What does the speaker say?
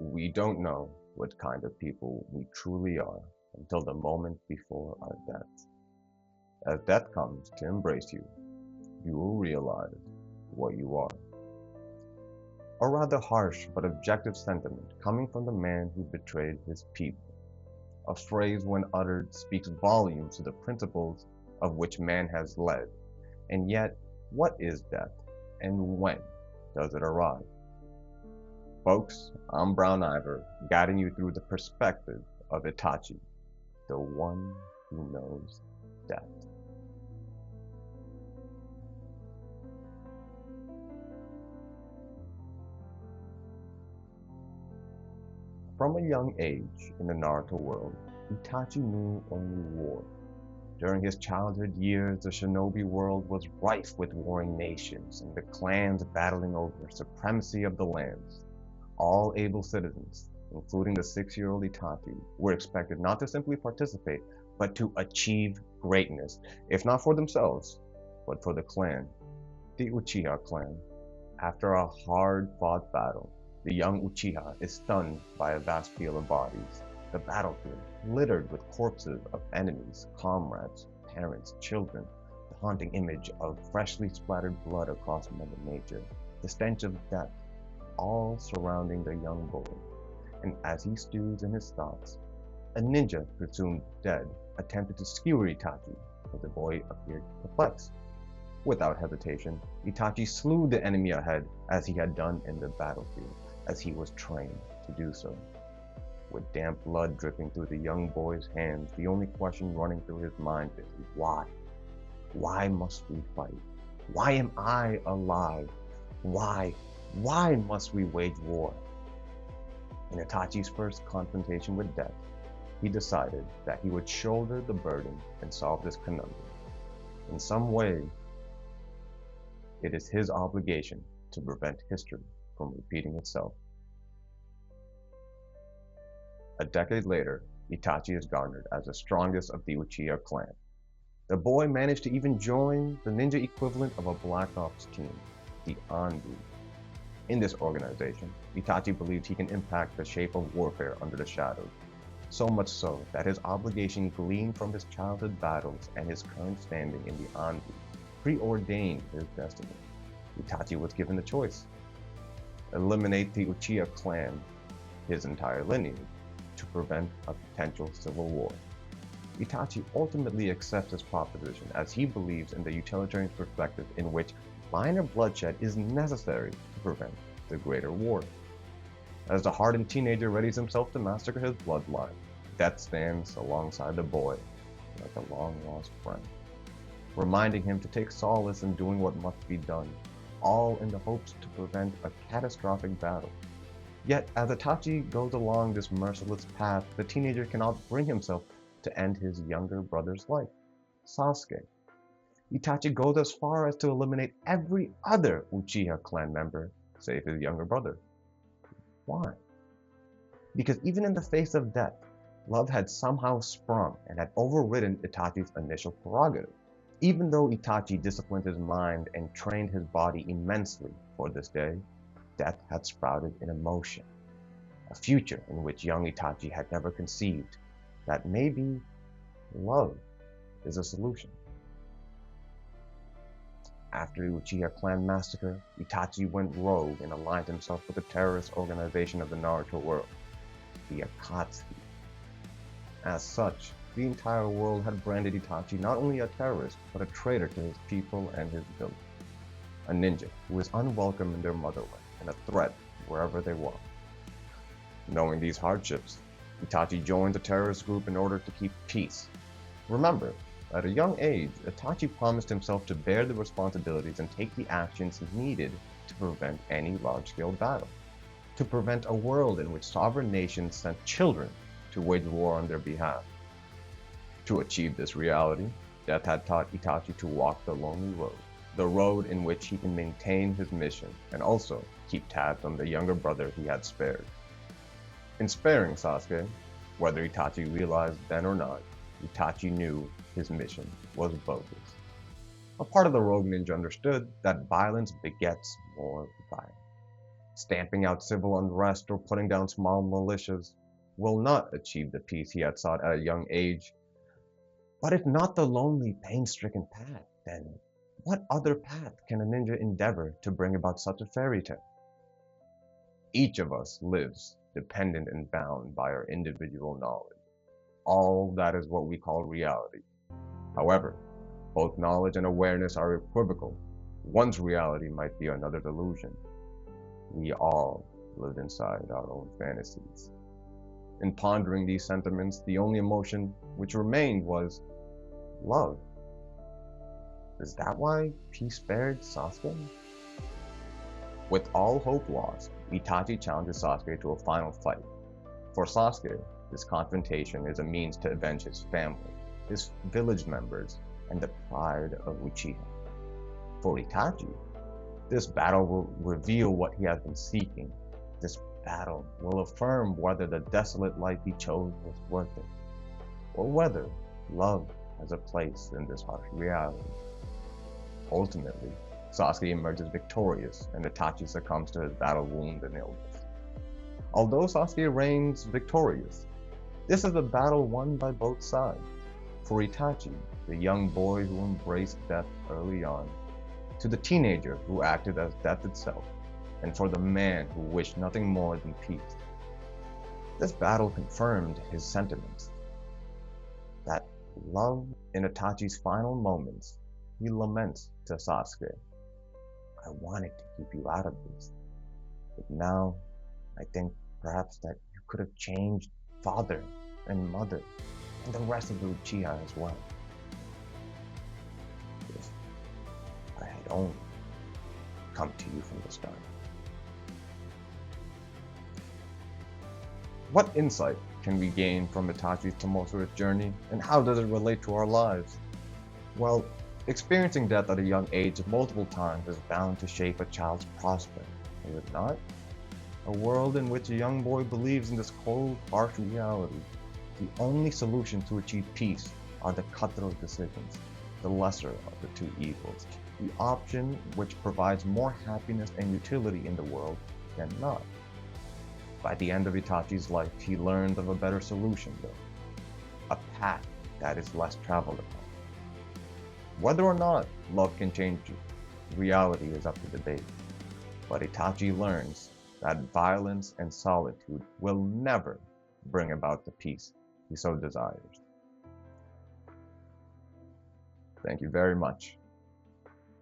We don't know what kind of people we truly are until the moment before our death. As death comes to embrace you, you will realize what you are. A rather harsh but objective sentiment coming from the man who betrayed his people. A phrase when uttered speaks volumes to the principles of which man has led. And yet, what is death and when does it arrive? Folks, I'm Brown Ivor, guiding you through the perspective of Itachi, the one who knows death. From a young age in the Naruto world, Itachi knew only war. During his childhood years, the shinobi world was rife with warring nations and the clans battling over supremacy of the lands. All able citizens, including the 6-year-old Itachi, were expected not to simply participate, but to achieve greatness, if not for themselves, but for the clan, the Uchiha clan. After a hard-fought battle, the young Uchiha is stunned by a vast field of bodies. The battlefield, littered with corpses of enemies, comrades, parents, children, the haunting image of freshly splattered blood across Mother Nature, the stench of death, all surrounding the young boy. And as he stews in his thoughts, a ninja presumed dead attempted to skewer Itachi, but the boy appeared perplexed. Without hesitation, Itachi slew the enemy ahead as he had done in the battlefield, as he was trained to do so. With damp blood dripping through the young boy's hands, the only question running through his mind is why? Why must we fight? Why am I alive? Why? Why must we wage war? In Itachi's first confrontation with death, he decided that he would shoulder the burden and solve this conundrum. In some way, it is his obligation to prevent history from repeating itself. A decade later, Itachi is garnered as the strongest of the Uchiha clan. The boy managed to even join the ninja equivalent of a Black Ops team, the Anbu. In this organization, Itachi believes he can impact the shape of warfare under the shadows, so much so that his obligation gleaned from his childhood battles and his current standing in the Anbu preordained his destiny. Itachi was given the choice: eliminate the Uchiha clan, his entire lineage, to prevent a potential civil war. Itachi ultimately accepts this proposition as he believes in the utilitarian perspective in which minor bloodshed is necessary to prevent the greater war. As the hardened teenager readies himself to massacre his bloodline, death stands alongside the boy like a long-lost friend, reminding him to take solace in doing what must be done, all in the hopes to prevent a catastrophic battle. Yet, as Itachi goes along this merciless path, the teenager cannot bring himself to end his younger brother's life, Sasuke. Itachi goes as far as to eliminate every other Uchiha clan member, save his younger brother. Why? Because even in the face of death, love had somehow sprung and had overridden Itachi's initial prerogative. Even though Itachi disciplined his mind and trained his body immensely for this day, death had sprouted in emotion, a future in which young Itachi had never conceived that maybe love is a solution. After the Uchiha clan massacre, Itachi went rogue and aligned himself with the terrorist organization of the Naruto world, the Akatsuki. As such, the entire world had branded Itachi not only a terrorist, but a traitor to his people and his village. A ninja who is unwelcome in their motherland and a threat wherever they walk. Knowing these hardships, Itachi joined the terrorist group in order to keep peace. Remember, at a young age, Itachi promised himself to bear the responsibilities and take the actions needed to prevent any large-scale battle, to prevent a world in which sovereign nations sent children to wage war on their behalf. To achieve this reality, death had taught Itachi to walk the lonely road, the road in which he can maintain his mission and also keep tabs on the younger brother he had spared. In sparing Sasuke, whether Itachi realized then or not, Itachi knew his mission was bogus. A part of the rogue ninja understood that violence begets more violence. Stamping out civil unrest or putting down small militias will not achieve the peace he had sought at a young age. But if not the lonely, pain-stricken path, then what other path can a ninja endeavor to bring about such a fairy tale? Each of us lives dependent and bound by our individual knowledge. All that is what we call reality. However, both knowledge and awareness are equivocal. One's reality might be another's illusion. We all live inside our own fantasies. In pondering these sentiments, the only emotion which remained was love. Is that why peace spared Sasuke? With all hope lost, Itachi challenges Sasuke to a final fight. For Sasuke, this confrontation is a means to avenge his family, his village members, and the pride of Uchiha. For Itachi, this battle will reveal what he has been seeking. This battle will affirm whether the desolate life he chose was worth it, or whether love has a place in this harsh reality. Ultimately, Sasuke emerges victorious, and Itachi succumbs to his battle wound and illness. Although Sasuke reigns victorious, this is a battle won by both sides. For Itachi, the young boy who embraced death early on, to the teenager who acted as death itself, and for the man who wished nothing more than peace. This battle confirmed his sentiments. That love in Itachi's final moments, he laments to Sasuke, I wanted to keep you out of this, but now I think perhaps that you could have changed father and mother and the rest of the Uchiha as well. If I had only come to you from the start. What insight can we gain from Itachi's tumultuous journey, and how does it relate to our lives? Well, experiencing death at a young age multiple times is bound to shape a child's prospect, is it not? A world in which a young boy believes in this cold, harsh reality. The only solution to achieve peace are the cutthroat decisions, the lesser of the two evils, the option which provides more happiness and utility in the world than not. By the end of Itachi's life, he learned of a better solution, though. A path that is less traveled upon. Whether or not love can change you, reality is up to debate. But Itachi learns that violence and solitude will never bring about the peace he so desires. Thank you very much.